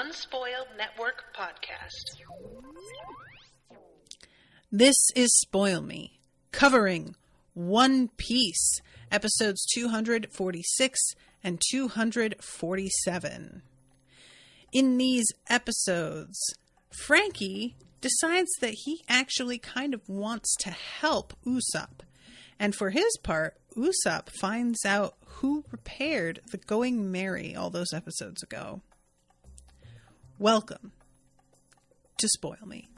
Unspoiled Network podcast. This is Spoil Me, covering One Piece, episodes 246 and 247. In these episodes, Frankie decides that he actually kind of wants to help Usopp. And for his part, Usopp finds out who repaired the Going Merry all those episodes ago. Welcome to Spoil Me.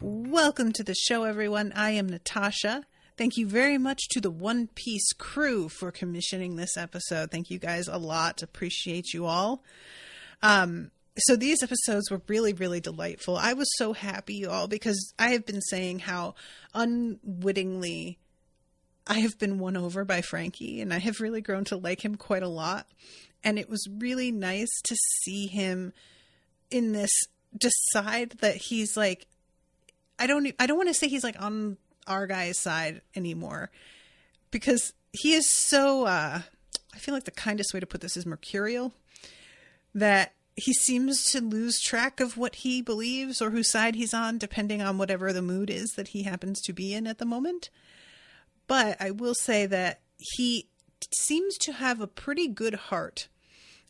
Welcome to the show, everyone. I am Natasha. Thank you very much to the One Piece crew for commissioning this episode. Thank you guys a lot. Appreciate you all. So these episodes were really, really delightful. I was so happy, you all, because I have been saying how unwittingly I have been won over by Frankie, and I have really grown to like him quite a lot. And it was really nice to see him in this decide that he's like, I don't want to say he's like on our guy's side anymore, because he is so, I feel like the kindest way to put this is mercurial, that he seems to lose track of what he believes or whose side he's on, depending on whatever the mood is that he happens to be in at the moment. But I will say that he seems to have a pretty good heart,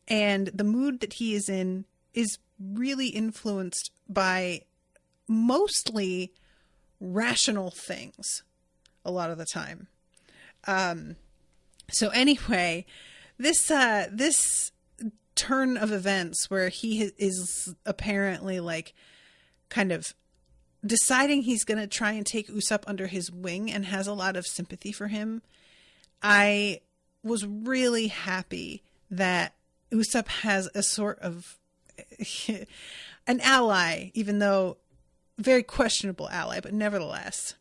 and the mood that he is in is really influenced by mostly rational things a lot of the time. So anyway, this turn of events where he is apparently like kind of deciding he's going to try and take Usopp under his wing and has a lot of sympathy for him. I was really happy that Usopp has a sort of an ally, even though very questionable ally, but nevertheless.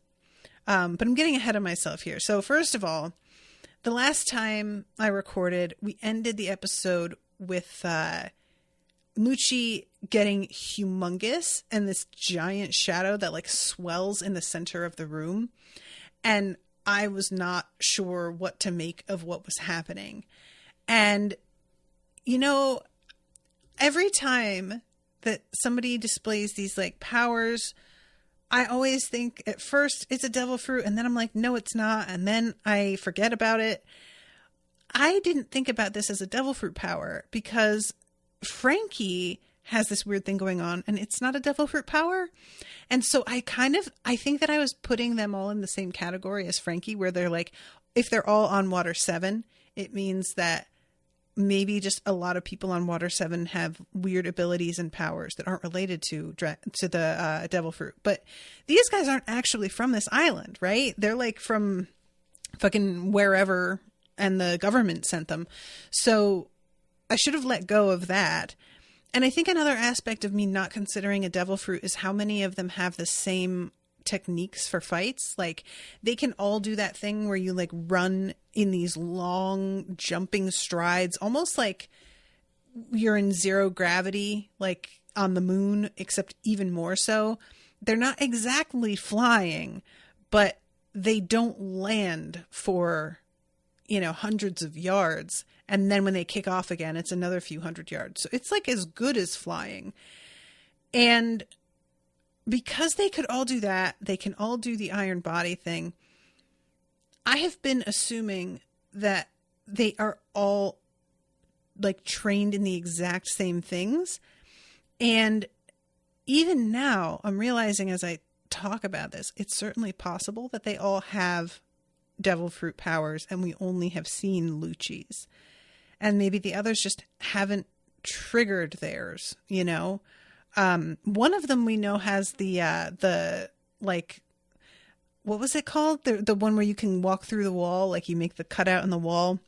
But I'm getting ahead of myself here. So first of all, the last time I recorded, we ended the episode with Lucci getting humongous and this giant shadow that like swells in the center of the room. And I was not sure what to make of what was happening. And, you know, every time that somebody displays these like powers, I always think at first it's a devil fruit, and then I'm like, no, it's not. And then I forget about it. I didn't think about this as a devil fruit power because Frankie has this weird thing going on and it's not a devil fruit power. And so I think that I was putting them all in the same category as Frankie, where they're like, if they're all on Water 7, it means that maybe just a lot of people on Water 7 have weird abilities and powers that aren't related to the devil fruit. But these guys aren't actually from this island, right? They're like from fucking wherever, and the government sent them. So I should have let go of that. And I think another aspect of me not considering a devil fruit is how many of them have the same techniques for fights. Like they can all do that thing where you like run in these long jumping strides, almost like you're in zero gravity, like on the moon, except even more so. They're not exactly flying, but they don't land for, hundreds of yards. And then when they kick off again, it's another few hundred yards. So it's like as good as flying. And because they could all do that, they can all do the iron body thing. I have been assuming that they are all like trained in the exact same things. And even now, I'm realizing as I talk about this, it's certainly possible that they all have devil fruit powers and we only have seen Lucci's. And maybe the others just haven't triggered theirs, One of them we know has the like, what was it called? The one where you can walk through the wall, like you make the cutout in the wall.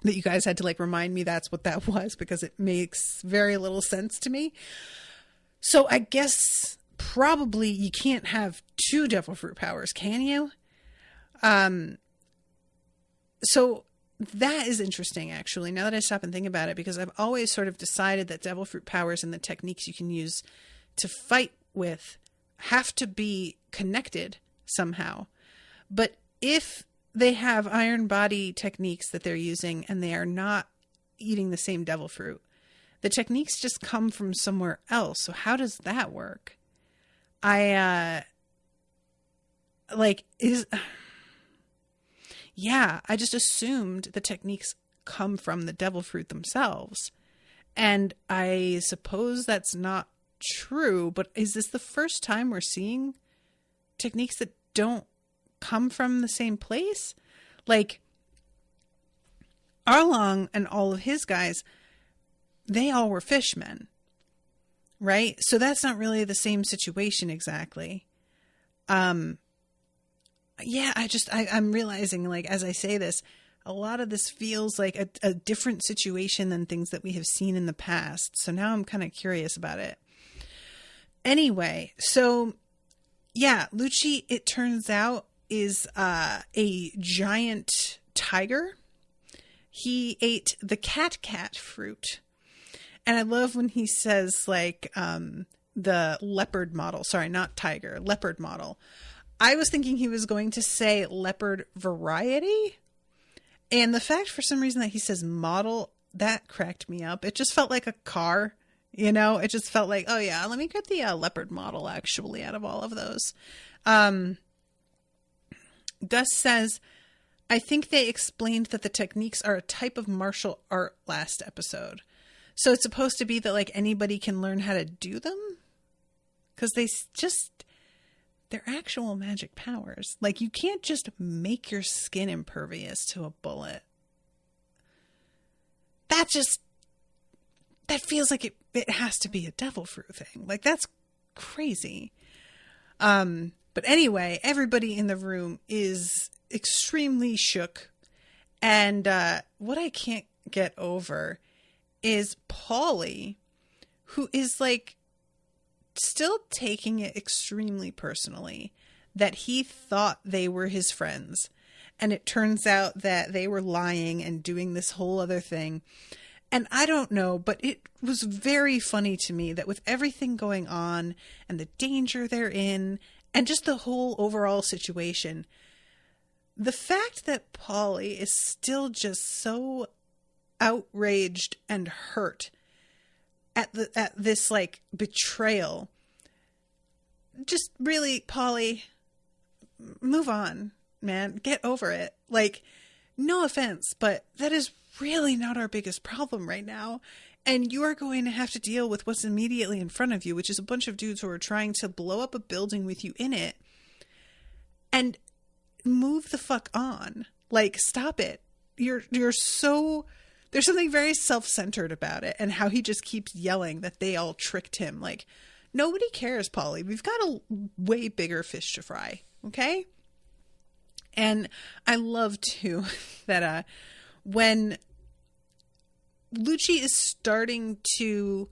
That you guys had to like remind me that's what that was, because it makes very little sense to me. So I guess probably you can't have two devil fruit powers, can you? So that is interesting, actually, now that I stop and think about it, because I've always sort of decided that devil fruit powers and the techniques you can use to fight with have to be connected somehow. But if they have iron body techniques that they're using and they are not eating the same devil fruit, the techniques just come from somewhere else. So how does that work? I just assumed the techniques come from the devil fruit themselves. And I suppose that's not true, but is this the first time we're seeing techniques that don't come from the same place? Like, Arlong and all of his guys, they all were fishmen, right? So that's not really the same situation exactly. I'm realizing, like, as I say this, a lot of this feels like a different situation than things that we have seen in the past. So now I'm kind of curious about it. Anyway, so yeah, Lucci, it turns out, is a giant tiger. He ate the cat fruit. And I love when he says, like, the leopard model. Sorry, not tiger, leopard model. I was thinking he was going to say leopard variety. And the fact for some reason that he says model, that cracked me up. It just felt like a car, you know? It just felt like, oh yeah, let me get the leopard model actually out of all of those. Gus says, I think they explained that the techniques are a type of martial art last episode. So it's supposed to be that, like, anybody can learn how to do them? Because they're actual magic powers. Like, you can't just make your skin impervious to a bullet. That feels like it has to be a devil fruit thing. Like, that's crazy. But anyway, everybody in the room is extremely shook. And what I can't get over is Paulie, who is, like, still taking it extremely personally that he thought they were his friends. And it turns out that they were lying and doing this whole other thing. And I don't know, but it was very funny to me that with everything going on and the danger they're in and just the whole overall situation, the fact that Paulie is still just so outraged and hurt at this, like, betrayal. Just really, Paulie, move on, man. Get over it. Like, no offense, but that is really not our biggest problem right now. And you are going to have to deal with what's immediately in front of you, which is a bunch of dudes who are trying to blow up a building with you in it. And move the fuck on. Like, stop it. You're so... There's something very self-centered about it, and how he just keeps yelling that they all tricked him. Like, nobody cares, Paulie. We've got a way bigger fish to fry, okay? And I love, too, that when Lucci is starting to...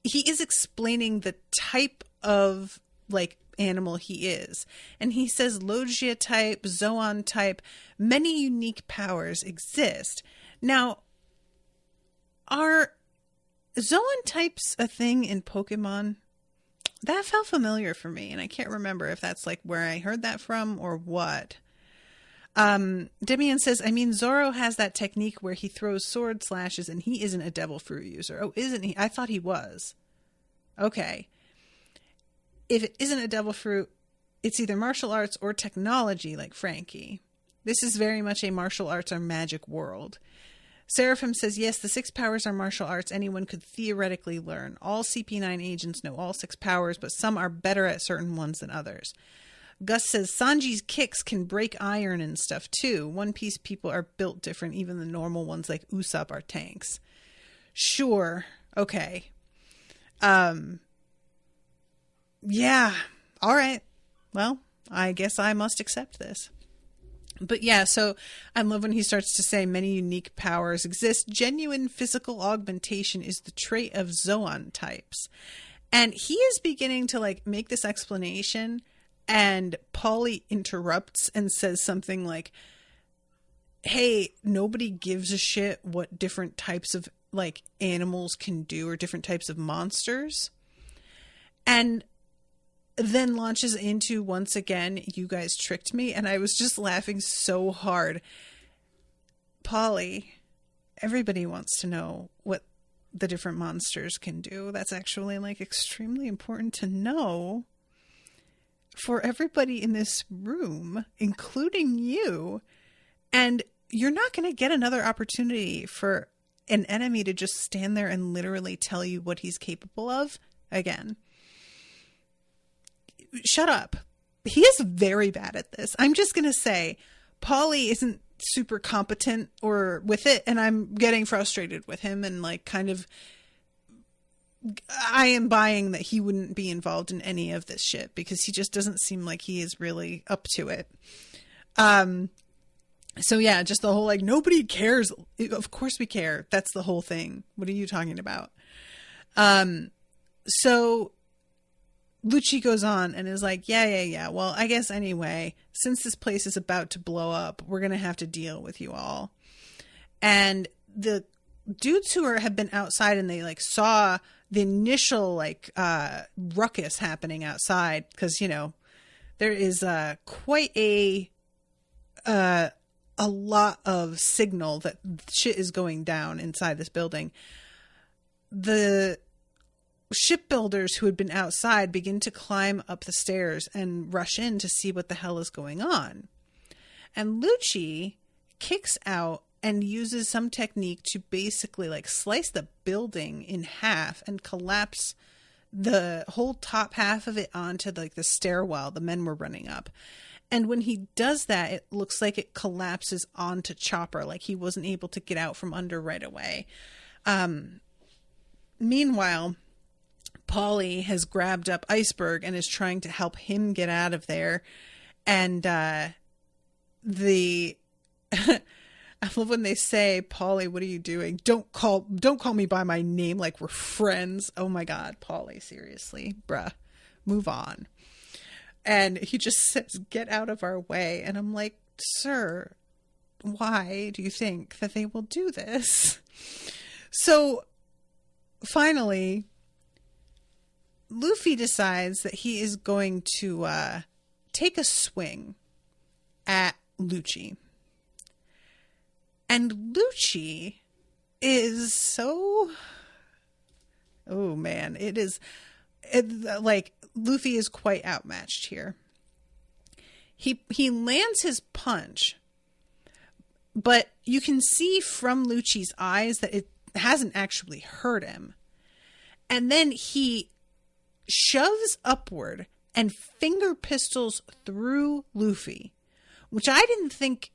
he is explaining the type of, like, animal he is. And he says Logia type, Zoan type, many unique powers exist. Now, are Zoan types a thing in Pokemon? That felt familiar for me, and I can't remember if that's, like, where I heard that from or what. Demian says, I mean, Zoro has that technique where he throws sword slashes and he isn't a devil fruit user. Oh, isn't he? I thought he was. Okay. If it isn't a devil fruit, it's either martial arts or technology, like Frankie. This is very much a martial arts or magic world. Seraphim says, yes, the 6 powers are martial arts anyone could theoretically learn. All CP9 agents know all 6 powers, but some are better at certain ones than others. Gus says, Sanji's kicks can break iron and stuff too. One Piece people are built different. Even the normal ones like Usopp are tanks. Sure. Okay. Yeah. All right. Well, I guess I must accept this. But yeah, so I love when he starts to say many unique powers exist. Genuine physical augmentation is the trait of Zoan types. And he is beginning to, like, make this explanation, and Paulie interrupts and says something like, hey, nobody gives a shit what different types of like animals can do or different types of monsters. And then launches into, once again, you guys tricked me. And I was just laughing so hard. Polly, everybody wants to know what the different monsters can do. That's actually like extremely important to know for everybody in this room, including you. And you're not going to get another opportunity for an enemy to just stand there and literally tell you what he's capable of again. Shut up. He is very bad at this. I'm just going to say, Polly isn't super competent or with it, and I'm getting frustrated with him and like kind of, I am buying that he wouldn't be involved in any of this shit because he just doesn't seem like he is really up to it. So yeah, just the whole like, nobody cares. Of course we care. That's the whole thing. What are you talking about? So Lucci goes on and is like, yeah. Well, I guess anyway, since this place is about to blow up, we're going to have to deal with you all. And the dudes who have been outside and they like saw the initial like ruckus happening outside, because, you know, there is quite a lot of signal that shit is going down inside this building. The shipbuilders who had been outside begin to climb up the stairs and rush in to see what the hell is going on. And Lucci kicks out and uses some technique to basically like slice the building in half and collapse the whole top half of it onto like the stairwell the men were running up. And when he does that, it looks like it collapses onto Chopper, like he wasn't able to get out from under right away. Meanwhile, Polly has grabbed up Iceberg and is trying to help him get out of there. And I love when they say, Polly, what are you doing? Don't call me by my name like we're friends. Oh my God, Polly, seriously, bruh, move on. And he just says, get out of our way. And I'm like, sir, why do you think that they will do this? So finally, Luffy decides that he is going to take a swing at Lucci. And Lucci is so... Oh, man. Like, Luffy is quite outmatched here. He lands his punch, but you can see from Lucci's eyes that it hasn't actually hurt him. And then he shoves upward and finger pistols through Luffy, which I didn't think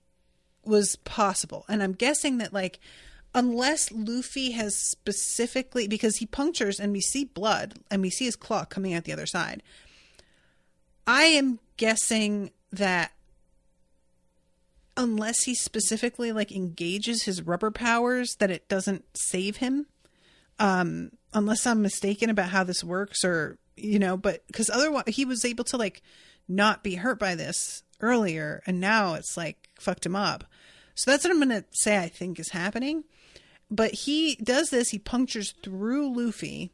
was possible. And I'm guessing that, like, unless Luffy has specifically, because he punctures and we see blood and we see his claw coming out the other side, I am guessing that unless he specifically like engages his rubber powers, that it doesn't save him. Unless I'm mistaken about how this works, or, you know, but because otherwise he was able to like not be hurt by this earlier, and now it's like fucked him up. So that's what I'm going to say I think is happening. But he does this, he punctures through Luffy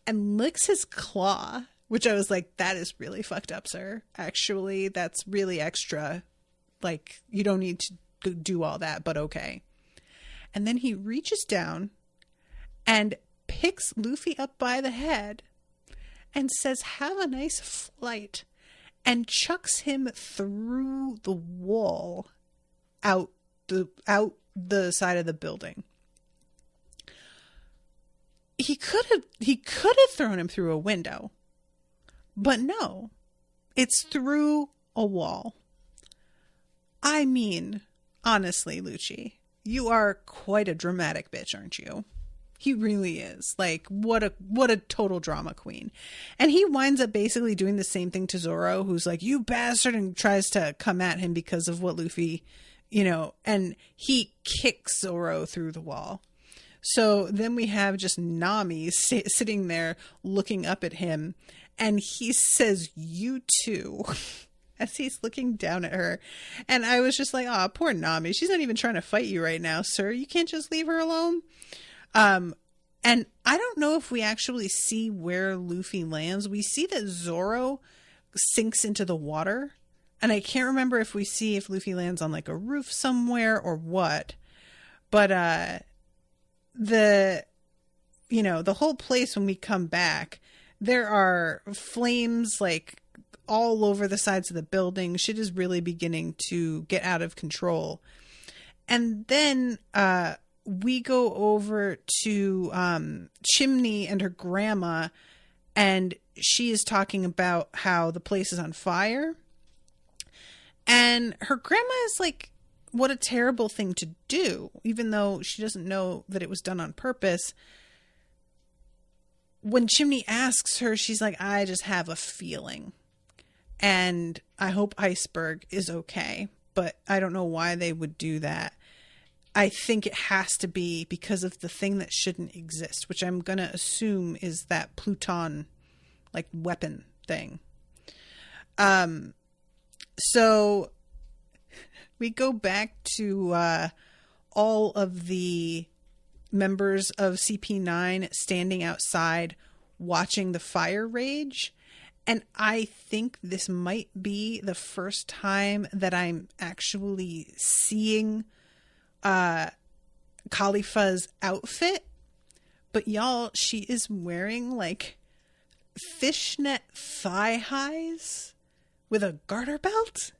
and licks his claw, which I was like, that is really fucked up, sir. Actually, that's really extra. Like, you don't need to do all that, but okay. And then he reaches down and picks Luffy up by the head and says, have a nice flight, and chucks him through the wall out the side of the building. He could have thrown him through a window, but no, it's through a wall. I mean, honestly, Lucci, you are quite a dramatic bitch, aren't you? He really is. Like, what a total drama queen. And he winds up basically doing the same thing to Zoro, who's like, you bastard, and tries to come at him because of what Luffy, you know, and he kicks Zoro through the wall. So then we have just Nami sitting there looking up at him, and he says, you too. as he's looking down at her. And I was just like, oh, poor Nami. She's not even trying to fight you right now, sir. You can't just leave her alone. And I don't know if we actually see where Luffy lands. We see that Zoro sinks into the water. And I can't remember if we see if Luffy lands on like a roof somewhere or what. But the whole place when we come back, there are flames like all over the sides of the building. Shit is really beginning to get out of control. And then we go over to Chimney and her grandma, and she is talking about how the place is on fire. And her grandma is like, what a terrible thing to do, even though she doesn't know that it was done on purpose. When Chimney asks her, she's like, I just have a feeling. And I hope Iceberg is okay, but I don't know why they would do that. I think it has to be because of the thing that shouldn't exist, which I'm going to assume is that Pluton, like, weapon thing. So we go back to all of the members of CP9 standing outside watching the fire rage. And I think this might be the first time that I'm actually seeing Khalifa's outfit. But y'all, she is wearing like fishnet thigh highs with a garter belt.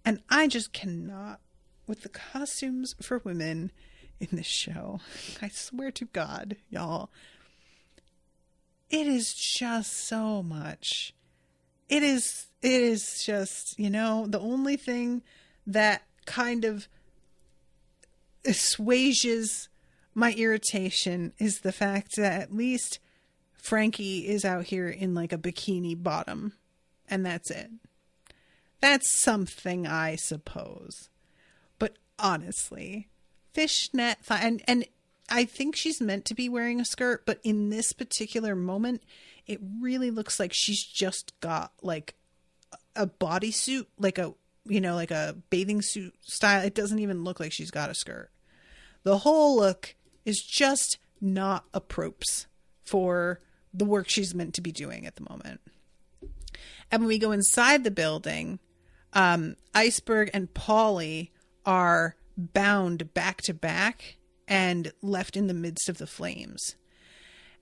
And I just cannot with the costumes for women in this show. I swear to God, y'all. It is just so much. It is just, the only thing that kind of assuages my irritation is the fact that at least Frankie is out here in like a bikini bottom. And that's it. That's something, I suppose. But honestly, fishnet thigh, and I think she's meant to be wearing a skirt, but in this particular moment, it really looks like she's just got like a bodysuit, like a bathing suit style. It doesn't even look like she's got a skirt. The whole look is just not appropriate for the work she's meant to be doing at the moment. And when we go inside the building, Iceberg and Polly are bound back to back and left in the midst of the flames.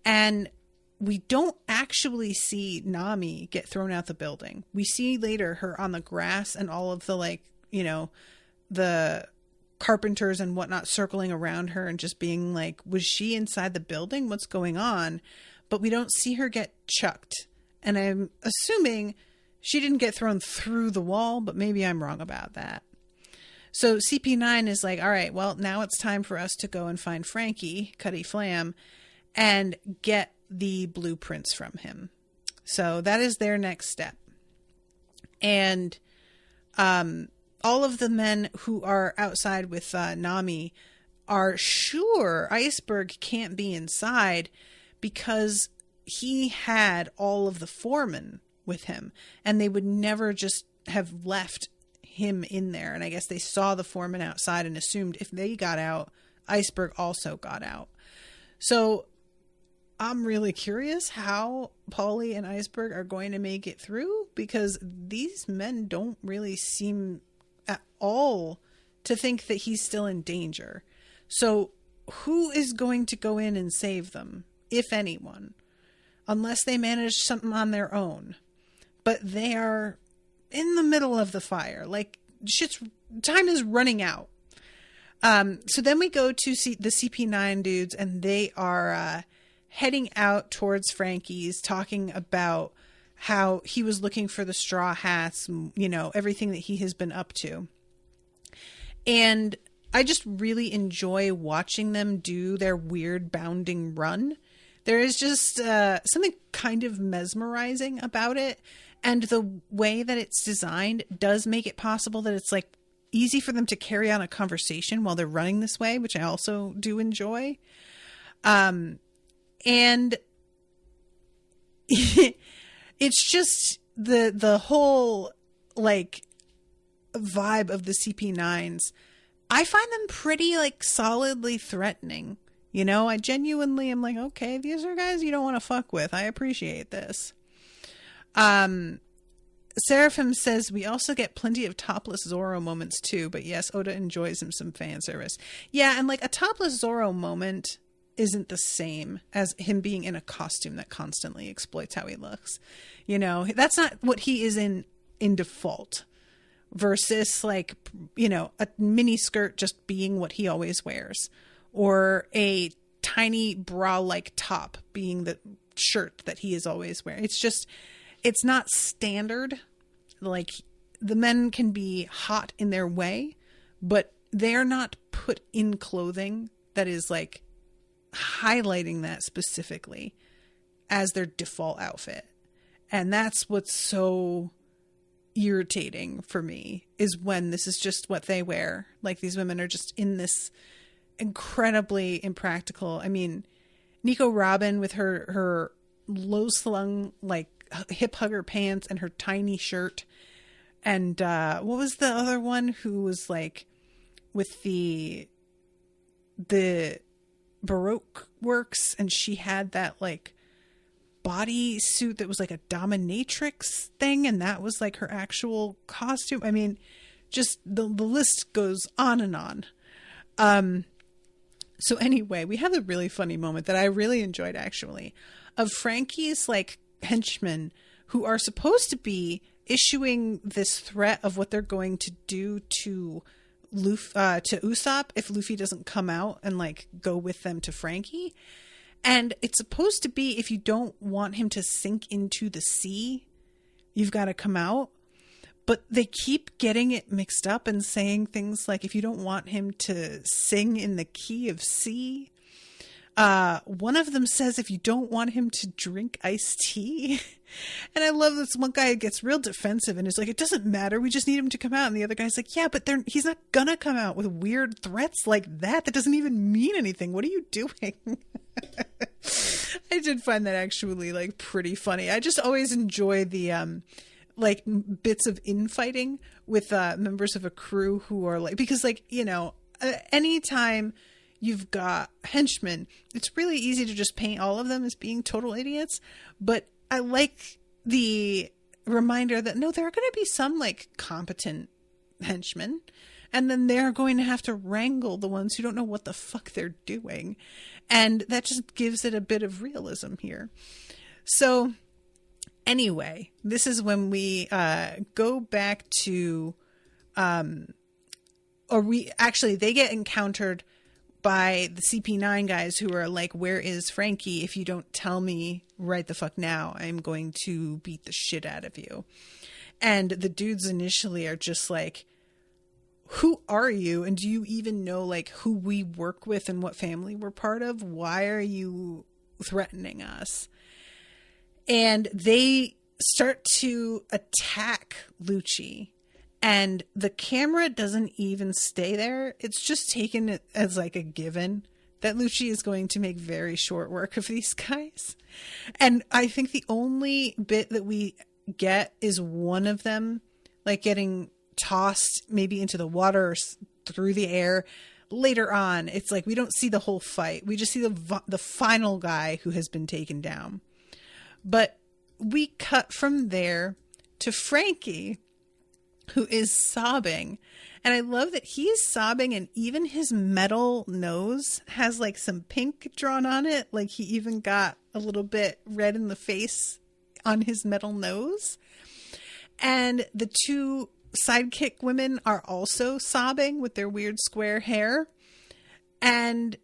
And we don't actually see Nami get thrown out the building. We see later her on the grass and all of the the carpenters and whatnot circling around her and just being like, was she inside the building? What's going on? But we don't see her get chucked. And I'm assuming she didn't get thrown through the wall, but maybe I'm wrong about that. So CP9 is like, all right, well, now it's time for us to go and find Frankie, Cutty Flam, and get the blueprints from him. So that is their next step. And all of the men who are outside with Nami are sure Iceberg can't be inside because he had all of the foremen with him, and they would never just have left him in there. And I guess they saw the foreman outside and assumed if they got out, Iceberg also got out. So I'm really curious how Polly and Iceberg are going to make it through, because these men don't really seem at all to think that he's still in danger. So who is going to go in and save them, if anyone? Unless they manage something on their own. But they are in the middle of the fire. Like, time is running out. So then we go to see the CP9 dudes, and they are heading out towards Frankie's, talking about how he was looking for the straw hats, everything that he has been up to. And I just really enjoy watching them do their weird bounding run. There is just something kind of mesmerizing about it. And the way that it's designed does make it possible that it's like easy for them to carry on a conversation while they're running this way, which I also do enjoy. And it's just, the whole like vibe of the CP9s, I find them pretty like solidly threatening. You know, I genuinely am like, okay, these are guys you don't want to fuck with. I appreciate this. Seraphim says we also get plenty of topless Zoro moments too, but yes, Oda enjoys him some fan service. Yeah, and like a topless Zoro moment isn't the same as him being in a costume that constantly exploits how he looks. You know, that's not what he is in default, versus like, you know, a mini skirt just being what he always wears, or a tiny bra like top being the shirt that he is always wearing. It's just, it's not standard. Like, the men can be hot in their way, but they're not put in clothing that is like highlighting that specifically as their default outfit. And that's what's so irritating for me, is when this is just what they wear. Like, these women are just in this incredibly impractical. I mean, Nico Robin with her low slung like hip hugger pants and her tiny shirt, and what was the other one who was like with the Baroque works, and she had that like body suit that was like a dominatrix thing, and that was like her actual costume. I mean, just the list goes on and on. So anyway, we have a really funny moment that I really enjoyed, actually, of Frankie's like henchmen who are supposed to be issuing this threat of what they're going to do to Usopp if Luffy doesn't come out and like go with them to Frankie. And it's supposed to be, if you don't want him to sink into the sea, you've got to come out. But they keep getting it mixed up and saying things like, if you don't want him to sing in the key of C. One of them says, if you don't want him to drink iced tea. And I love this one guy gets real defensive and is like, it doesn't matter, we just need him to come out. And the other guy's like, yeah, but he's not gonna come out with weird threats like that. That doesn't even mean anything. What are you doing? I did find that actually like pretty funny. I just always enjoy the like bits of infighting with members of a crew who are like, because like, you know, anytime you've got henchmen, it's really easy to just paint all of them as being total idiots. But I like the reminder that no, there are going to be some like competent henchmen, and then they're going to have to wrangle the ones who don't know what the fuck they're doing. And that just gives it a bit of realism here. So anyway, this is when we go back to, they get encountered by the CP9 guys who are like, where is Frankie? If you don't tell me right the fuck now, I'm going to beat the shit out of you. And the dudes initially are just like, who are you? And do you even know like who we work with and what family we're part of? Why are you threatening us? And they start to attack Lucci. And the camera doesn't even stay there. It's just taken as like a given that Lucci is going to make very short work of these guys. And I think the only bit that we get is one of them like getting tossed maybe into the water or through the air. Later on, it's like we don't see the whole fight. We just see the final guy who has been taken down. But we cut from there to Frankie, who is sobbing. And I love that he is sobbing, and even his metal nose has like some pink drawn on it. Like he even got a little bit red in the face on his metal nose. And the two sidekick women are also sobbing with their weird square hair. And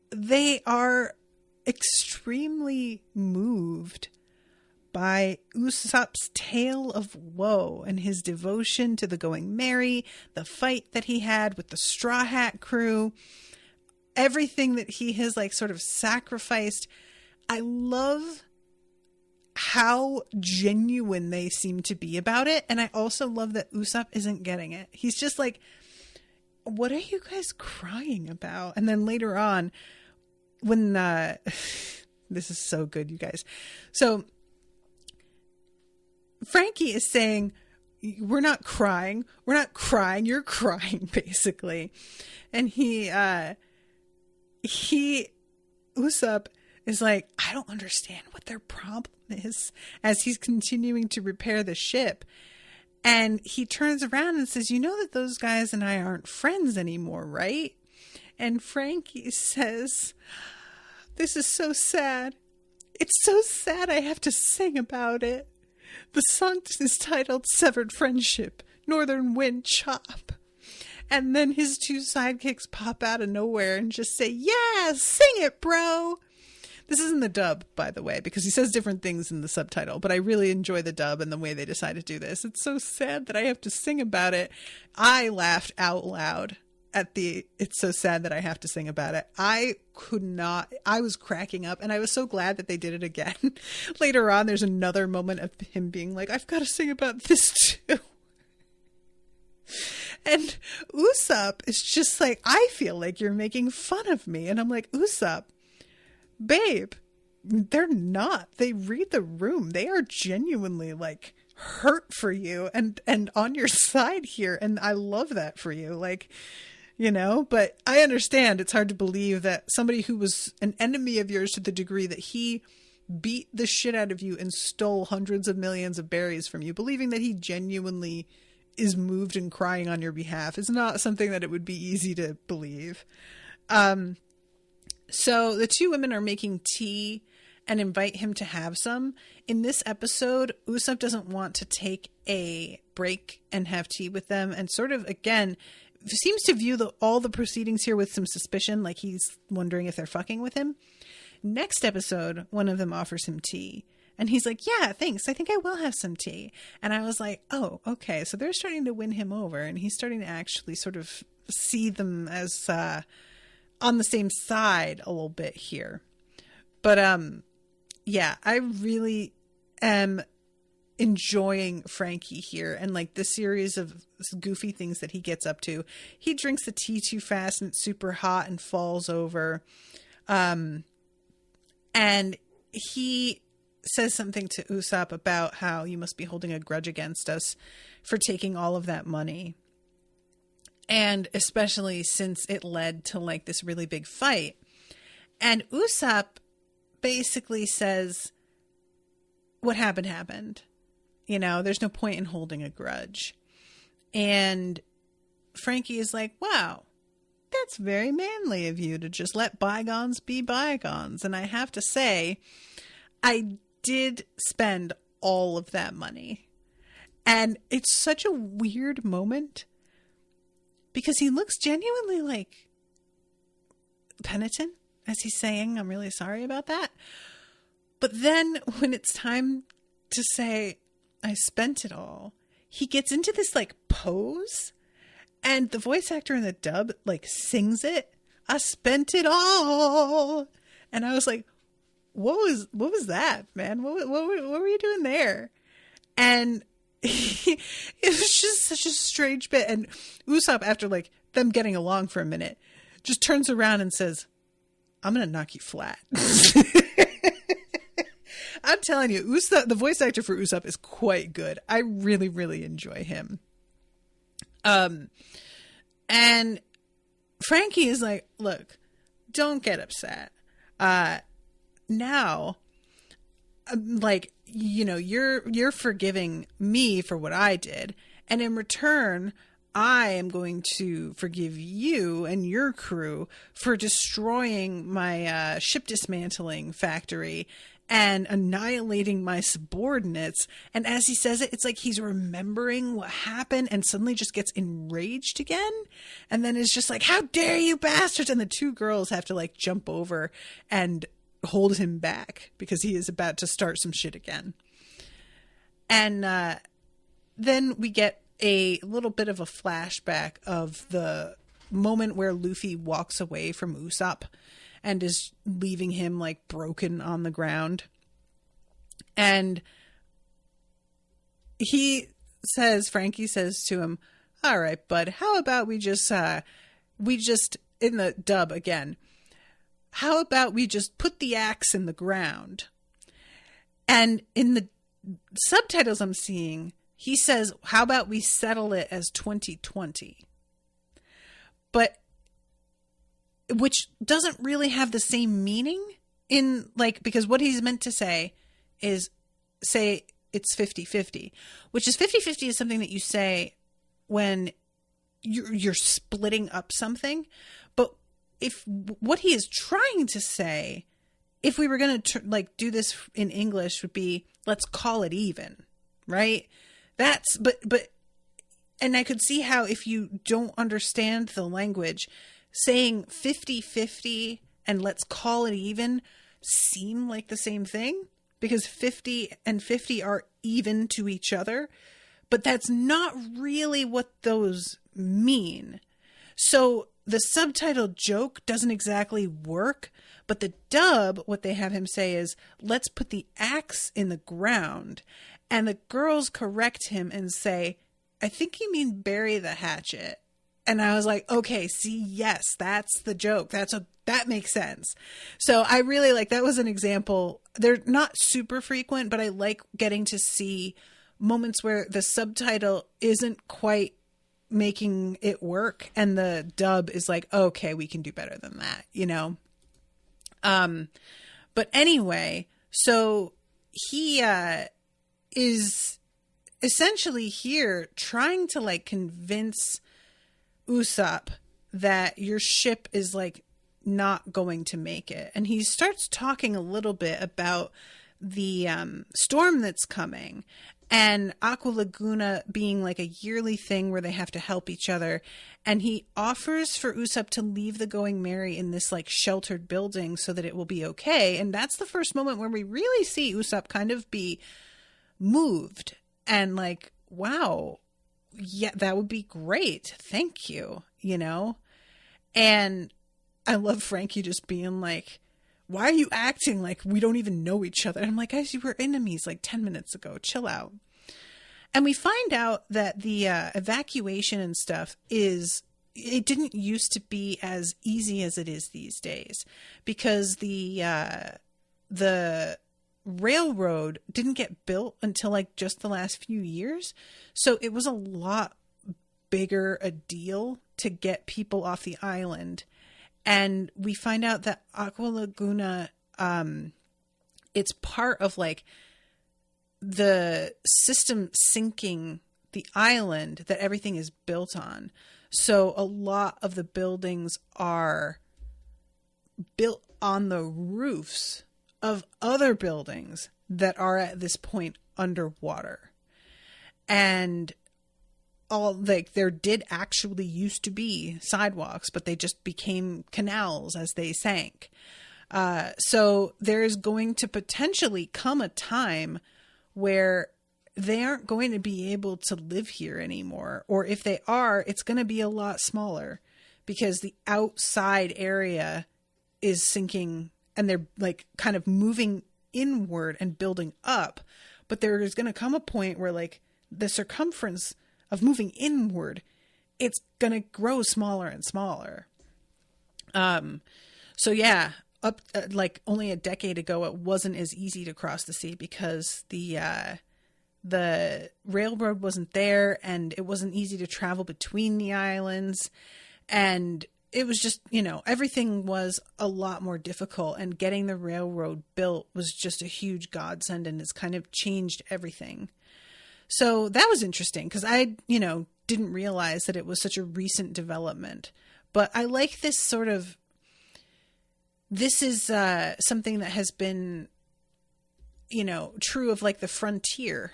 they are extremely moved by Usopp's tale of woe and his devotion to the Going Merry, the fight that he had with the Straw Hat crew, everything that he has like sort of sacrificed. I love how genuine they seem to be about it. And I also love that Usopp isn't getting it. He's just like, what are you guys crying about? And then later on, when this is so good, you guys. So Frankie is saying, we're not crying. We're not crying. You're crying, basically. And Usopp is like, I don't understand what their problem is, as he's continuing to repair the ship. And he turns around and says, you know that those guys and I aren't friends anymore, right? And Frankie says, this is so sad. It's so sad I have to sing about it. The song is titled Severed Friendship, Northern Wind Chop. And then his two sidekicks pop out of nowhere and just say, yeah, sing it, bro. This isn't the dub, by the way, because he says different things in the subtitle, but I really enjoy the dub and the way they decide to do this. It's so sad that I have to sing about it. I laughed out loud at it's so sad that I have to sing about it. I could not, I was cracking up, and I was so glad that they did it again. Later on, there's another moment of him being like, I've got to sing about this too. And Usopp is just like, I feel like you're making fun of me. And I'm like, Usopp, babe, they're not. They read the room. They are genuinely like hurt for you and on your side here. And I love that for you. Like, you know, but I understand it's hard to believe that somebody who was an enemy of yours to the degree that he beat the shit out of you and stole hundreds of millions of berries from you, believing that he genuinely is moved and crying on your behalf is not something that it would be easy to believe. So the two women are making tea and invite him to have some. In this episode, Usopp doesn't want to take a break and have tea with them, and sort of, again, seems to view all the proceedings here with some suspicion, like he's wondering if they're fucking with him. Next episode, one of them offers him tea. And he's like, yeah, thanks. I think I will have some tea. And I was like, oh, okay. So they're starting to win him over. And he's starting to actually sort of see them as on the same side a little bit here. But yeah, I really am enjoying Frankie here. And like the series of goofy things that he gets up to. He drinks the tea too fast and it's super hot and falls over. And he says something to Usopp about how you must be holding a grudge against us for taking all of that money. And especially since it led to like this really big fight. And Usopp basically says, what happened happened. You know, there's no point in holding a grudge. And Frankie is like, wow, that's very manly of you to just let bygones be bygones. And I have to say, I did spend all of that money. And it's such a weird moment because he looks genuinely like penitent as he's saying, I'm really sorry about that. But then when it's time to say, I spent it all, he gets into this like pose, and the voice actor in the dub like sings it, I spent it all. And I was like, what was that, man? What were you doing there? And it was just such a strange bit. And Usopp, after like them getting along for a minute, just turns around and says, I'm going to knock you flat. I'm telling you, Usopp, the voice actor for Usopp is quite good. I really, really enjoy him. And Frankie is like, look, don't get upset. Now, like, you know, you're forgiving me for what I did. And in return, I am going to forgive you and your crew for destroying my ship dismantling factory and annihilating my subordinates. And as he says it, it's like he's remembering what happened and suddenly just gets enraged again. And then is just like, how dare you bastards? And the two girls have to like jump over and hold him back because he is about to start some shit again. And then we get a little bit of a flashback of the moment where Luffy walks away from Usopp and is leaving him like broken on the ground. And Frankie says to him, all right, bud, how about we just in the dub again, how about we just put the axe in the ground? And in the subtitles I'm seeing, he says, how about we settle it as 2020? But which doesn't really have the same meaning in like, because what he's meant to say is say it's 50-50, which is 50-50 is something that you say when you're splitting up something. But if what he is trying to say, if we were going to like do this in English, would be, let's call it even, right? That's, but, and I could see how if you don't understand the language, saying 50-50 and let's call it even seem like the same thing, because 50 and 50 are even to each other, but that's not really what those mean. So the subtitle joke doesn't exactly work, but the dub, what they have him say is, let's put the axe in the ground. And the girls correct him and say, I think you mean bury the hatchet. And I was like, okay, see, yes, that's the joke. That makes sense. So I really like, that was an example. They're not super frequent, but I like getting to see moments where the subtitle isn't quite making it work and the dub is like, okay, we can do better than that, you know? But anyway, so he is essentially here trying to like convince Usopp that your ship is like not going to make it. And he starts talking a little bit about the storm that's coming and Aqua Laguna being like a yearly thing where they have to help each other. And he offers for Usopp to leave the Going Merry in this like sheltered building so that it will be okay. And that's the first moment where we really see Usopp kind of be moved and like, wow, yeah, that would be great. Thank you. You know? And I love Frankie just being like, why are you acting like we don't even know each other? And I'm like, guys, you were enemies like 10 minutes ago. Chill out. And we find out that the evacuation and stuff it didn't used to be as easy as it is these days, because the railroad didn't get built until like just the last few years. So it was a lot bigger a deal to get people off the island. And we find out that Aqua Laguna, it's part of like the system sinking the island that everything is built on. So a lot of the buildings are built on the roofs of other buildings that are at this point underwater. And all like there did actually used to be sidewalks, but they just became canals as they sank. So there is going to potentially come a time where they aren't going to be able to live here anymore. Or if they are, it's going to be a lot smaller because the outside area is sinking and they're like kind of moving inward and building up. But there is going to come a point where like the circumference of moving inward, it's going to grow smaller and smaller. So yeah, up like only a decade ago, it wasn't as easy to cross the sea because the railroad wasn't there and it wasn't easy to travel between the islands. And it was just, you know, everything was a lot more difficult, and getting the railroad built was just a huge godsend and it's kind of changed everything. So that was interesting because I, you know, didn't realize that it was such a recent development. But I like this sort of, this is something that has been, you know, true of like the frontier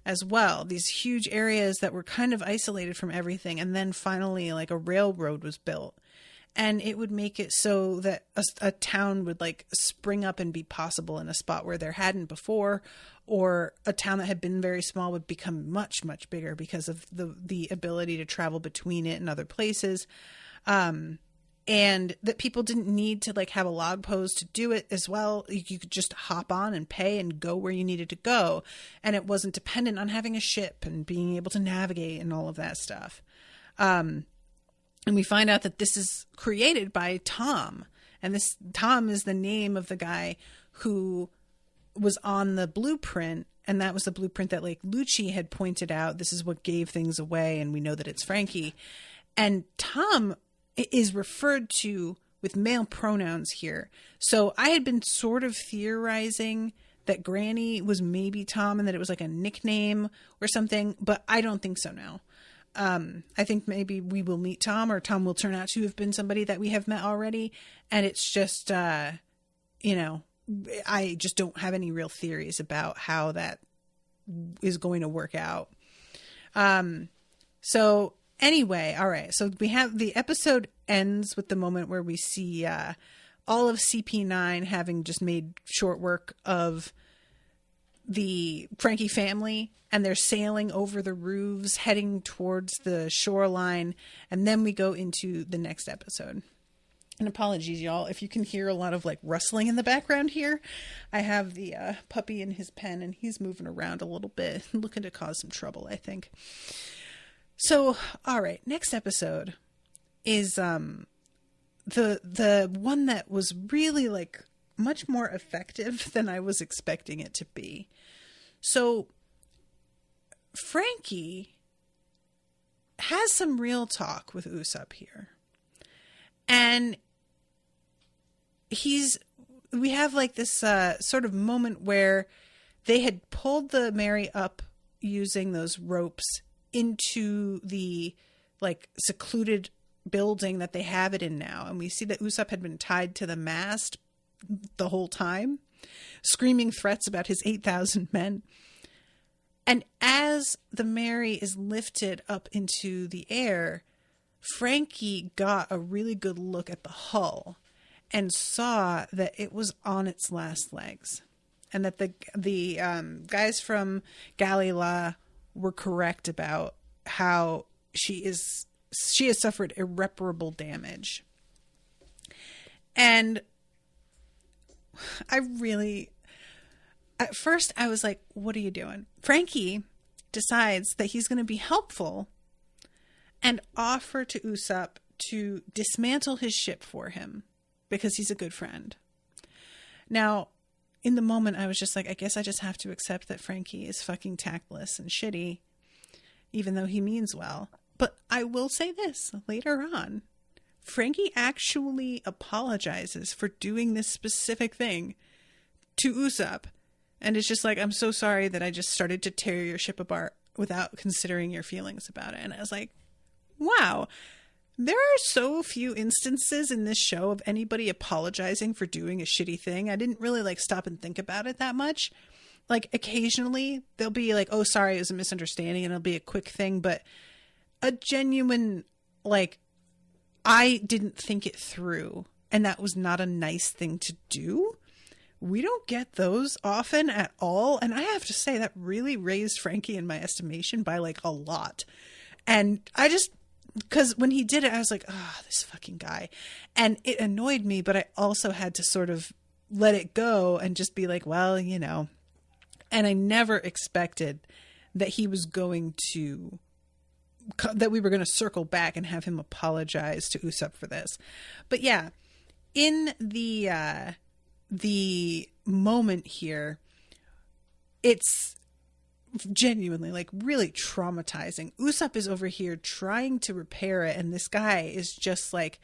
as well. These huge areas that were kind of isolated from everything. And then finally like a railroad was built. And it would make it so that a town would like spring up and be possible in a spot where there hadn't before, or a town that had been very small would become much, much bigger because of the ability to travel between it and other places. And that people didn't need to like have a log post to do it as well. You could just hop on and pay and go where you needed to go. And it wasn't dependent on having a ship and being able to navigate and all of that stuff. And we find out that this is created by Tom. And this Tom is the name of the guy who was on the blueprint And that was the blueprint that like Lucci had pointed out. This is what gave things away. And we know that it's Frankie. And Tom is referred to with male pronouns here. So I had been sort of theorizing that Granny was maybe Tom and that it was like a nickname or something, but I don't think so now. I think maybe we will meet Tom, or Tom will turn out to have been somebody that we have met already. And it's just, you know, I just don't have any real theories about how that is going to work out. So anyway, all right. So we have the episode ends with the moment where we see all of CP9 having just made short work of the Frankie family, and they're sailing over the roofs heading towards the shoreline. And then we go into the next episode. And apologies, y'all, if you can hear a lot of like rustling in the background here. I have the puppy in his pen and he's moving around a little bit, looking to cause some trouble, I think. So, all right, next episode is the one that was really like much more effective than I was expecting it to be. So Frankie has some real talk with Usopp here. And we have like this sort of moment where they had pulled the Mary up using those ropes into the like secluded building that they have it in now. And we see that Usopp had been tied to the mast the whole time, screaming threats about his 8,000 men. And as the Mary is lifted up into the air, Frankie got a really good look at the hull and saw that it was on its last legs, and that the guys from Galila were correct about how she has suffered irreparable damage. And at first I was like, what are you doing? Frankie decides that he's going to be helpful and offer to Usopp to dismantle his ship for him because he's a good friend. Now, in the moment, I was just like, I guess I just have to accept that Frankie is fucking tactless and shitty, even though he means well. But I will say this, later on, Frankie actually apologizes for doing this specific thing to Usopp. And it's just like, I'm so sorry that I just started to tear your ship apart without considering your feelings about it. And I was like, wow, there are so few instances in this show of anybody apologizing for doing a shitty thing. I didn't really like stop and think about it that much. Like occasionally they'll be like, oh, sorry, it was a misunderstanding, and it'll be a quick thing. But a genuine, like, I didn't think it through, and that was not a nice thing to do. We don't get those often at all. And I have to say that really raised Frankie in my estimation by like a lot. And I just, because when he did it, I was like, oh, this fucking guy. And it annoyed me, but I also had to sort of let it go and just be like, well, you know. And I never expected that he was going to, that we were going to circle back and have him apologize to Usopp for this. But yeah, in the moment here, it's genuinely like really traumatizing. Usopp is over here trying to repair it, and this guy is just like,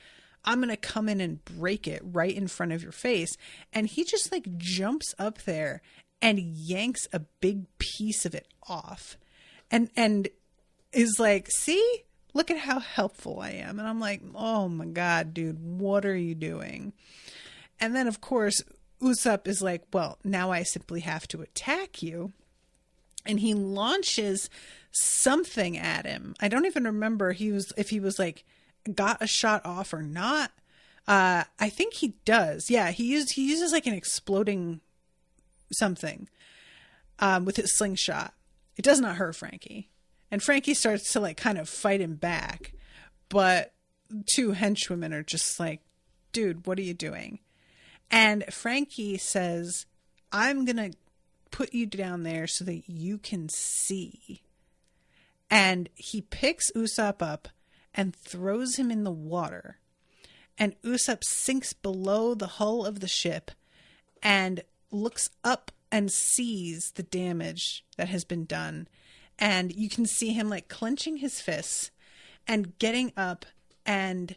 I'm gonna come in and break it right in front of your face. And he just like jumps up there and yanks a big piece of it off and is like, see, look at how helpful I am. And I'm like, oh my god, dude, what are you doing? And then of course Usopp is like, well, now I simply have to attack you. And he launches something at him. I don't even remember if he was like got a shot off or not. I think he does. Yeah, he uses like an exploding something with his slingshot. It does not hurt Frankie. And Frankie starts to like kind of fight him back. But two henchwomen are just like, dude, what are you doing? And Frankie says, I'm going to put you down there so that you can see. And he picks Usopp up and throws him in the water. And Usopp sinks below the hull of the ship and looks up and sees the damage that has been done. And you can see him like clenching his fists and getting up. And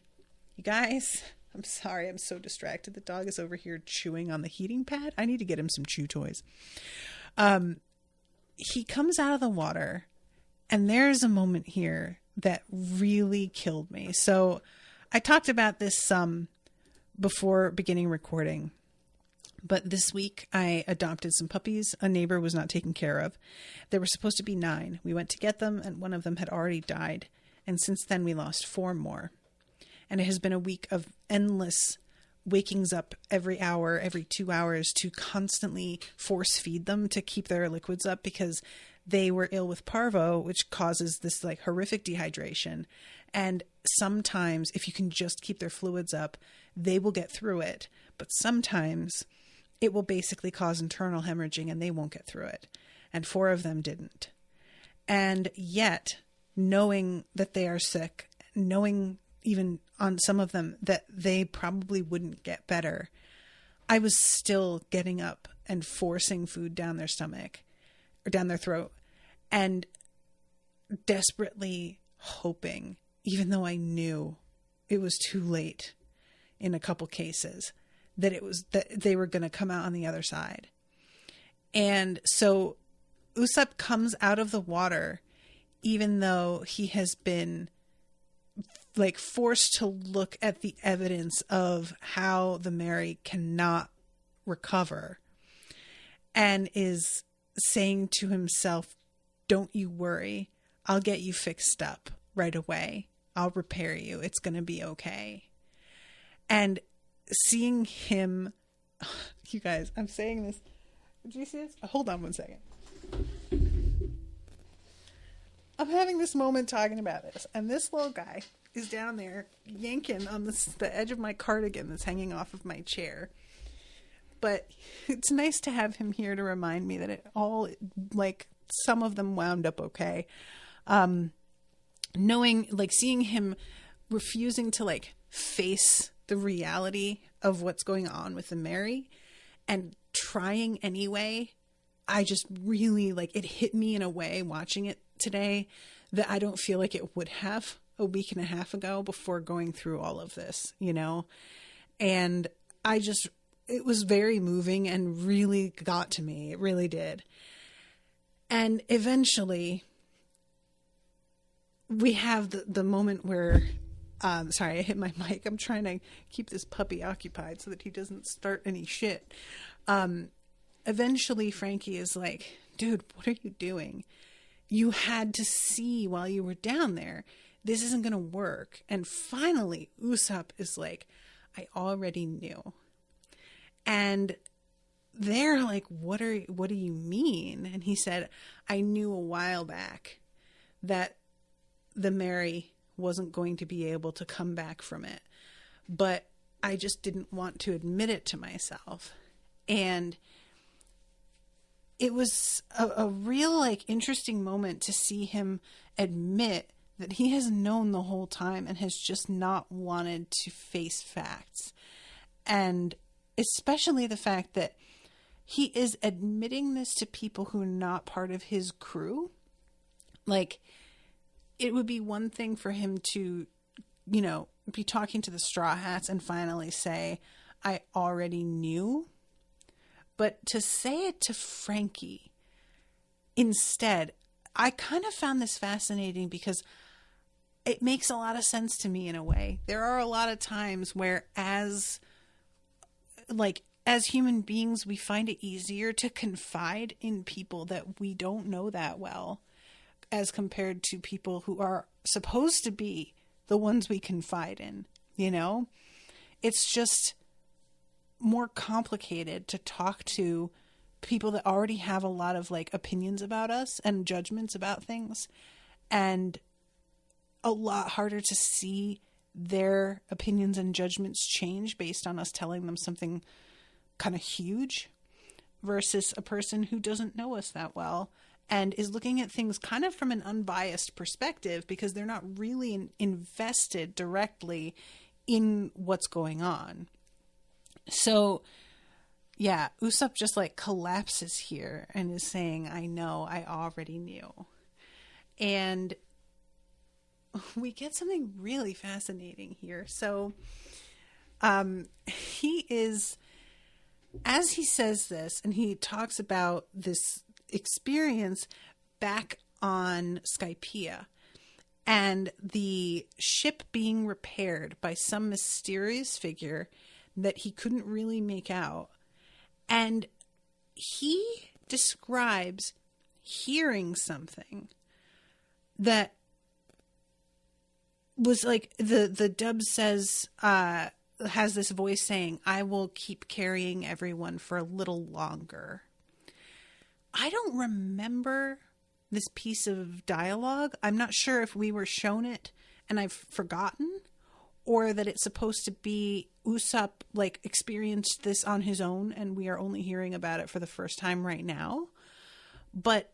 you guys, I'm sorry, I'm so distracted. The dog is over here chewing on the heating pad. I need to get him some chew toys. He comes out of the water, and there's a moment here that really killed me. So I talked about this some before beginning recording, but this week I adopted some puppies a neighbor was not taking care of. There were supposed to be 9. We went to get them, and one of them had already died. And since then we lost 4 more. And it has been a week of endless wakings up every hour, every 2 hours to constantly force feed them to keep their liquids up, because they were ill with parvo, which causes this like horrific dehydration. And sometimes if you can just keep their fluids up, they will get through it. But sometimes it will basically cause internal hemorrhaging and they won't get through it. And 4 of them didn't. And yet, knowing that they are sick, knowing even on some of them that they probably wouldn't get better, I was still getting up and forcing food down their stomach or down their throat, and desperately hoping, even though I knew it was too late in a couple cases, that they were going to come out on the other side. And so Usopp comes out of the water, even though he has been like forced to look at the evidence of how the Mary cannot recover, and is saying to himself, don't you worry, I'll get you fixed up right away. I'll repair you. It's going to be okay. And seeing him, you guys, I'm saying this. Did you see this? Hold on one second. I'm having this moment talking about this, and this little guy is down there yanking on the edge of my cardigan that's hanging off of my chair. But it's nice to have him here to remind me that it all, like, some of them wound up okay. Knowing, like, seeing him refusing to, like, face the reality of what's going on with the Mary and trying anyway, I just really, like, it hit me in a way watching it today that I don't feel like it would have a week and a half ago before going through all of this, you know? And it was very moving and really got to me. It really did. And eventually we have the moment where, sorry, I hit my mic. I'm trying to keep this puppy occupied so that he doesn't start any shit. Eventually Frankie is like, dude, what are you doing? You had to see while you were down there. This isn't going to work. And finally, Usopp is like, I already knew. And they're like, what do you mean? And he said, I knew a while back that the Mary wasn't going to be able to come back from it. But I just didn't want to admit it to myself. And it was a real, like, interesting moment to see him admit that he has known the whole time and has just not wanted to face facts. And especially the fact that he is admitting this to people who are not part of his crew. Like, it would be one thing for him to, you know, be talking to the Straw Hats and finally say, I already knew. But to say it to Frankie instead, I kind of found this fascinating because it makes a lot of sense to me in a way. There are a lot of times where as human beings, we find it easier to confide in people that we don't know that well as compared to people who are supposed to be the ones we confide in, you know? It's just more complicated to talk to people that already have a lot of, like, opinions about us and judgments about things, and a lot harder to see their opinions and judgments change based on us telling them something kind of huge versus a person who doesn't know us that well and is looking at things kind of from an unbiased perspective because they're not really invested directly in what's going on. So yeah, Usopp just like collapses here and is saying, I know, I already knew. And we get something really fascinating here. So he is, as he says this, and he talks about this experience back on Skypiea and the ship being repaired by some mysterious figure that he couldn't really make out. And he describes hearing something that was like, the dub says, has this voice saying, I will keep carrying everyone for a little longer. I don't remember this piece of dialogue. I'm not sure if we were shown it and I've forgotten, or that it's supposed to be Usopp like experienced this on his own and we are only hearing about it for the first time right now. But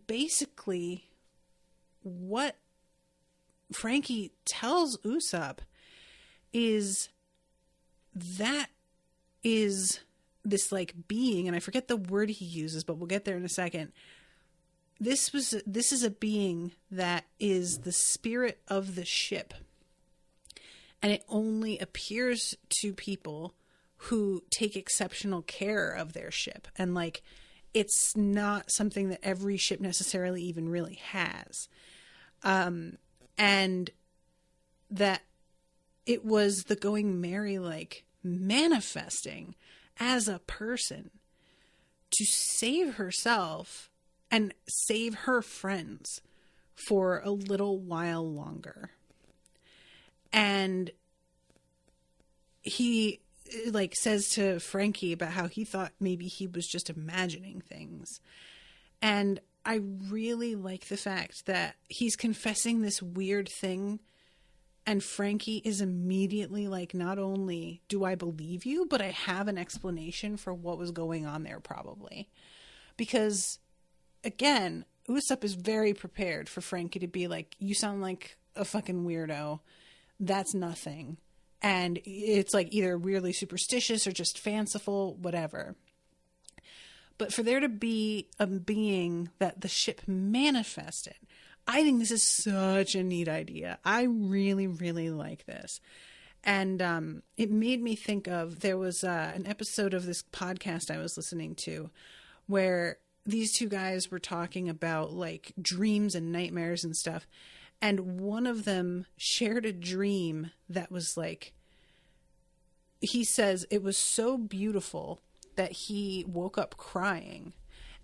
basically what Frankie tells Usopp is that is this like being, and I forget the word he uses, but we'll get there in a second. This is a being that is the spirit of the ship. And it only appears to people who take exceptional care of their ship. And like, it's not something that every ship necessarily even really has. And that it was the Going Merry, like, manifesting as a person to save herself and save her friends for a little while longer. And he like says to Frankie about how he thought maybe he was just imagining things. And I really like the fact that he's confessing this weird thing, and Frankie is immediately like, not only do I believe you, but I have an explanation for what was going on there probably. Because again, Usopp is very prepared for Frankie to be like, you sound like a fucking weirdo. That's nothing. And it's like either weirdly superstitious or just fanciful, whatever. But for there to be a being that the ship manifested, I think this is such a neat idea. I really, really like this. And it made me think of, there was an episode of this podcast I was listening to where these two guys were talking about like dreams and nightmares and stuff. And one of them shared a dream that was like, he says it was so beautiful that he woke up crying,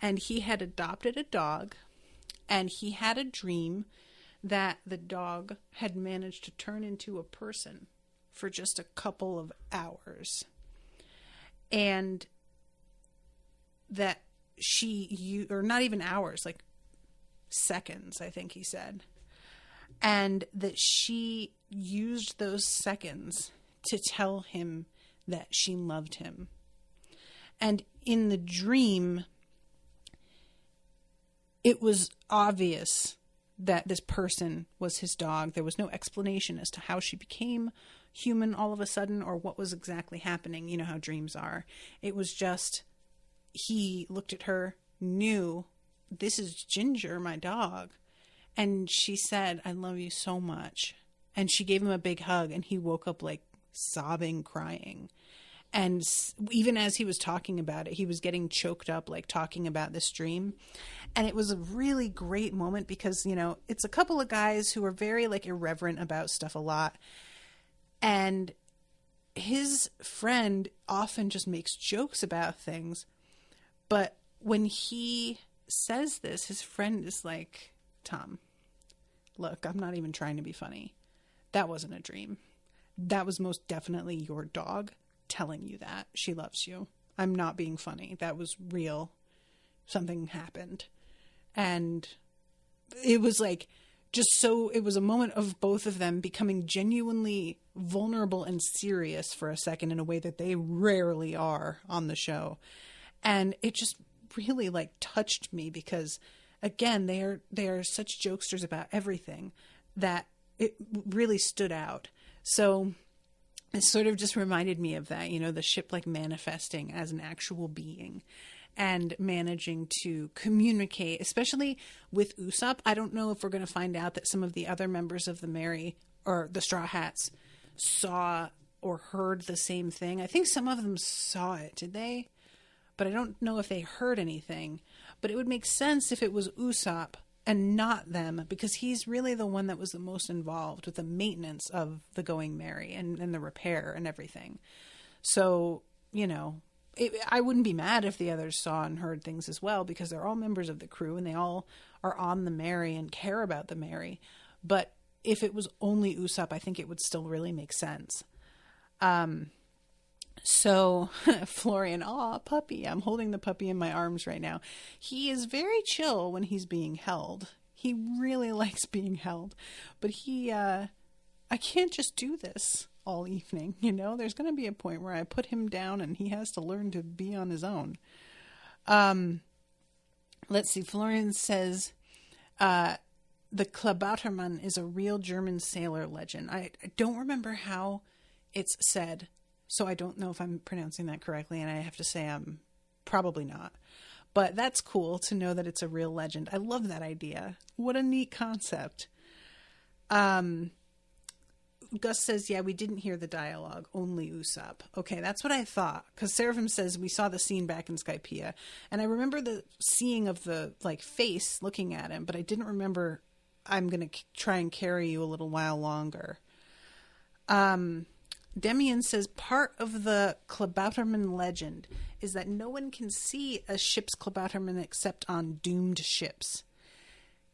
and he had adopted a dog, and he had a dream that the dog had managed to turn into a person for just a couple of hours. And that or not even hours, like seconds, I think he said. And that she used those seconds to tell him that she loved him. And in the dream, it was obvious that this person was his dog. There was no explanation as to how she became human all of a sudden or what was exactly happening. You know how dreams are. It was just, he looked at her, knew, this is Ginger, my dog. And she said, I love you so much. And she gave him a big hug, and he woke up like sobbing, crying. And even as he was talking about it, he was getting choked up, like talking about this dream. And it was a really great moment because, you know, it's a couple of guys who are very like irreverent about stuff a lot. And his friend often just makes jokes about things. But when he says this, his friend is like, Tom, look, I'm not even trying to be funny. That wasn't a dream. That was most definitely your dog telling you that she loves you. I'm not being funny. That was real. Something happened. And it was like, just so, it was a moment of both of them becoming genuinely vulnerable and serious for a second in a way that they rarely are on the show. And it just really like touched me because, again, they are such jokesters about everything that it really stood out. So it sort of just reminded me of that, the ship like manifesting as an actual being and managing to communicate, especially with Usopp. I don't know if we're going to find out that some of the other members of the Merry or the Straw Hats saw or heard the same thing. I think some of them saw it, did they? But I don't know if they heard anything. But it would make sense if it was Usopp and not them, because he's really the one that was the most involved with the maintenance of the Going Merry and the repair and everything. So, I wouldn't be mad if the others saw and heard things as well, because they're all members of the crew and they all are on the Merry and care about the Merry. But if it was only Usopp, I think it would still really make sense. So Florian, puppy. I'm holding the puppy in my arms right now. He is very chill when he's being held. He really likes being held, but I can't just do this all evening. There's going to be a point where I put him down and he has to learn to be on his own. Let's see. Florian says, the Klabautermann is a real German sailor legend. I don't remember how it's said, so I don't know if I'm pronouncing that correctly, and I have to say I'm probably not. But that's cool to know that it's a real legend. I love that idea. What a neat concept. Gus says, yeah, we didn't hear the dialogue, only Usopp. Okay, that's what I thought. Because Seraphim says we saw the scene back in Skypiea. And I remember the seeing of the face looking at him, but I didn't remember I'm going to try and carry you a little while longer. Demian says part of the Klabautermann legend is that no one can see a ship's Klabautermann except on doomed ships.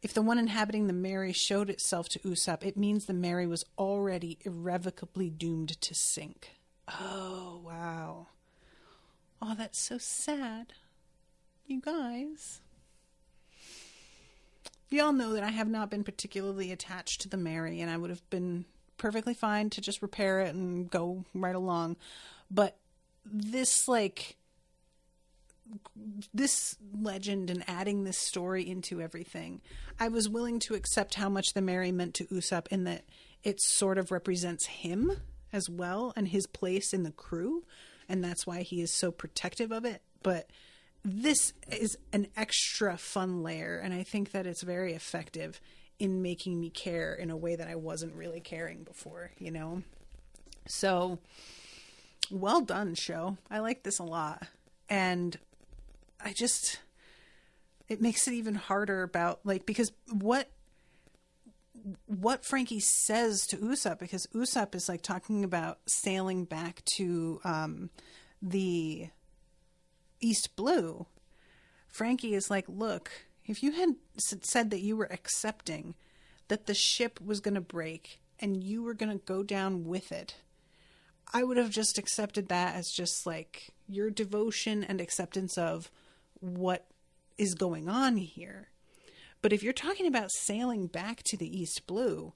If the one inhabiting the Merry showed itself to Usopp, it means the Merry was already irrevocably doomed to sink. Oh, wow. Oh, that's so sad. You guys. You all know that I have not been particularly attached to the Merry, and I would have been perfectly fine to just repair it and go right along. But this legend and adding this story into everything, I was willing to accept how much the Merry meant to Usopp, in that it sort of represents him as well and his place in the crew, and that's why he is so protective of it. But this is an extra fun layer, and I think that it's very effective in making me care in a way that I wasn't really caring before, So, well done, show. I like this a lot. And it makes it even harder about, because what Frankie says to Usopp, because Usopp is talking about sailing back to the East Blue. Frankie is look, if you had said that you were accepting that the ship was going to break and you were going to go down with it, I would have just accepted that as just your devotion and acceptance of what is going on here. But if you're talking about sailing back to the East Blue,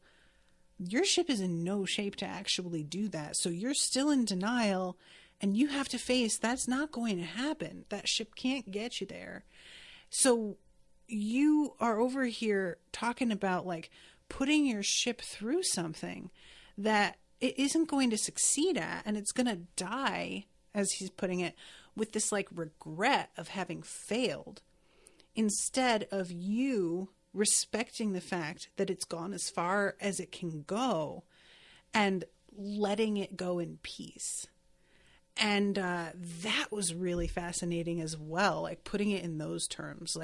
your ship is in no shape to actually do that. So you're still in denial, and you have to face that's not going to happen. That ship can't get you there. So you are over here talking about putting your ship through something that it isn't going to succeed at, and it's going to die, as he's putting it, with this regret of having failed, instead of you respecting the fact that it's gone as far as it can go and letting it go in peace. And that was really fascinating as well, putting it in those terms.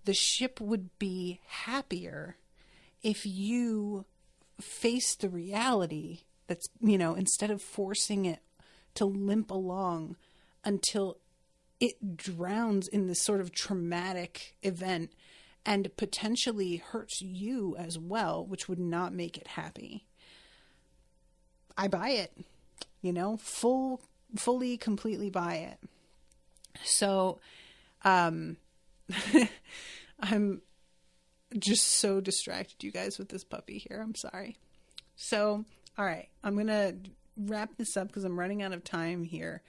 The ship would be happier if you faced the reality that's, instead of forcing it to limp along until it drowns in this sort of traumatic event and potentially hurts you as well, which would not make it happy. I buy it, fully, completely buy it. So, I'm just so distracted, you guys, with this puppy here. I'm sorry. So, all right, I'm going to wrap this up because I'm running out of time here.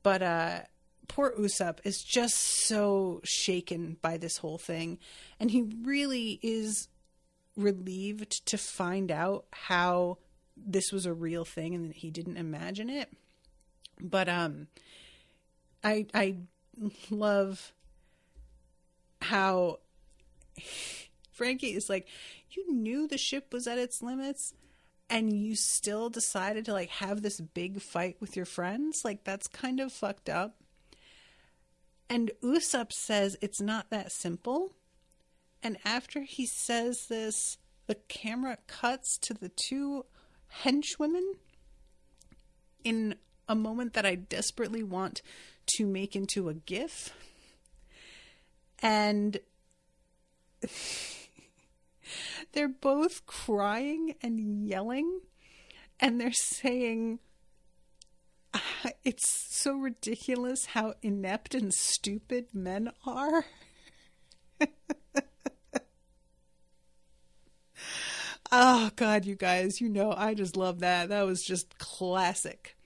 But, poor Usopp is just so shaken by this whole thing. And he really is relieved to find out how this was a real thing and that he didn't imagine it. But I love how Frankie is like, you knew the ship was at its limits and you still decided to like have this big fight with your friends. Like, that's kind of fucked up. And Usopp says it's not that simple. And after he says this, the camera cuts to the two henchwomen in a moment that I desperately want to make into a GIF. And they're both crying and yelling. And they're saying, it's so ridiculous how inept and stupid men are. Oh, God, you guys, you know, I just love that. That was just classic.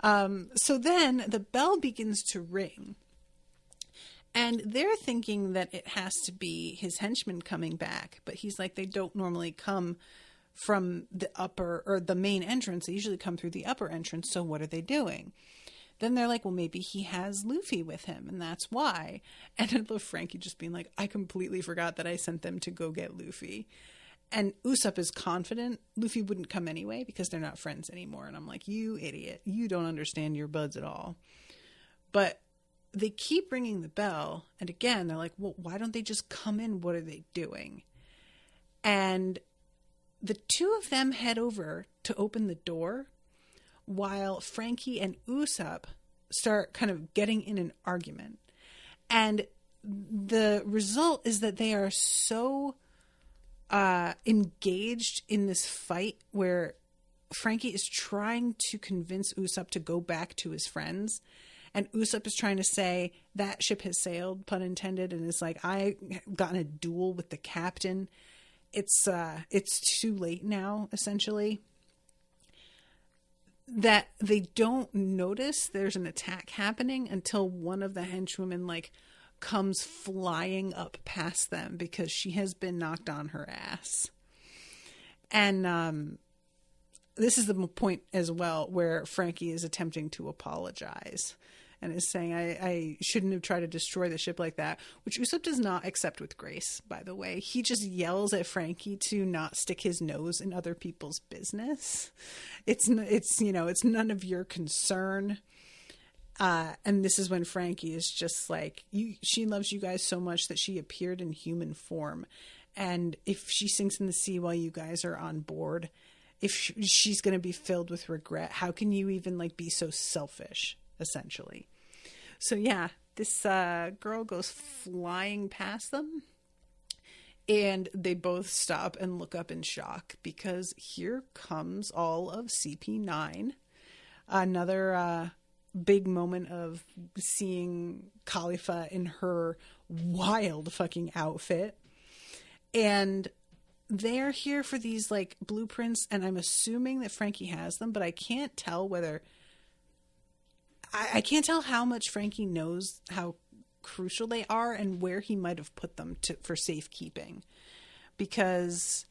So then the bell begins to ring. And they're thinking that it has to be his henchmen coming back. But he's like, they don't normally come from the upper or the main entrance. They usually come through the upper entrance. So what are they doing? Then they're like, well, maybe he has Luffy with him, and that's why. And I love Frankie just being like, I completely forgot that I sent them to go get Luffy. And Usopp is confident Luffy wouldn't come anyway because they're not friends anymore. And I'm like, you idiot. You don't understand your buds at all. But they keep ringing the bell. And again, they're like, well, why don't they just come in? What are they doing? And the two of them head over to open the door while Frankie and Usopp start kind of getting in an argument. And the result is that they are so engaged in this fight where Frankie is trying to convince Usopp to go back to his friends. And Usopp is trying to say that ship has sailed, pun intended, and it's like, I got in a duel with the captain. It's too late now, essentially. That they don't notice there's an attack happening until one of the henchwomen like comes flying up past them because she has been knocked on her ass. And this is the point as well where Frankie is attempting to apologize and is saying, I shouldn't have tried to destroy the ship like that, which Usopp does not accept with grace, by the way. He just yells at Frankie to not stick his nose in other people's business. It's you know, it's none of your concern. And this is when Frankie is just like, she loves you guys so much that she appeared in human form. And if she sinks in the sea while you guys are on board, if she's going to be filled with regret, how can you even like be so selfish, essentially? So yeah, this girl goes flying past them and they both stop and look up in shock because here comes all of CP9. Another big moment of seeing Khalifa in her wild fucking outfit. And they're here for these like blueprints, and I'm assuming that Frankie has them, but I can't tell whether I can't tell how much Frankie knows how crucial they are and where he might have put them for safekeeping, because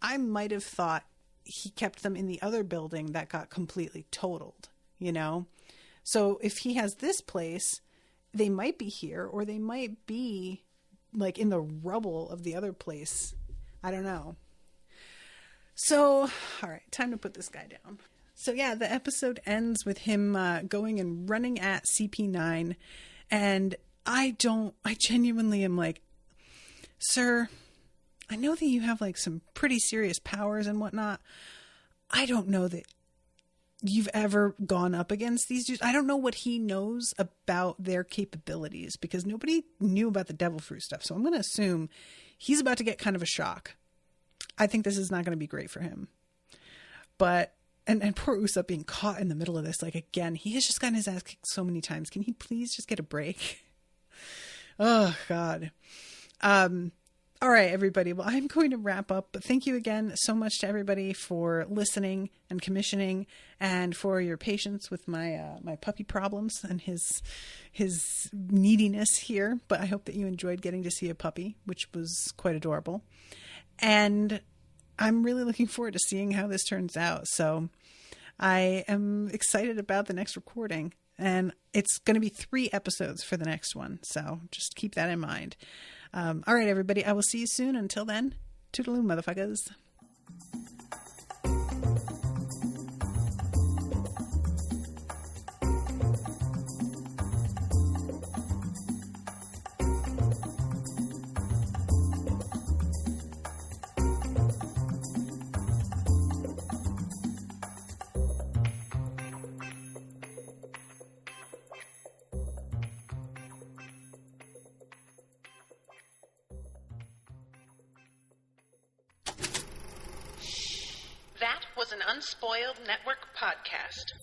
I might have thought he kept them in the other building that got completely totaled, you know? So if he has this place, they might be here, or they might be like in the rubble of the other place. I don't know. So, all right, time to put this guy down. So yeah, the episode ends with him going and running at CP9. And I genuinely am like, sir, I know that you have like some pretty serious powers and whatnot. I don't know that you've ever gone up against these dudes. I don't know what he knows about their capabilities because nobody knew about the devil fruit stuff. So I'm going to assume he's about to get kind of a shock. I think this is not going to be great for him. But, and poor Usopp being caught in the middle of this, like again, he has just gotten his ass kicked so many times. Can he please just get a break? Oh God. All right, everybody. Well, I'm going to wrap up, but thank you again so much to everybody for listening and commissioning and for your patience with my my puppy problems and his neediness here. But I hope that you enjoyed getting to see a puppy, which was quite adorable. And I'm really looking forward to seeing how this turns out. So I am excited about the next recording. And it's going to be 3 episodes for the next one. So just keep that in mind. All right, everybody. I will see you soon. Until then, toodaloo, motherfuckers. That was an Unspoiled Network podcast.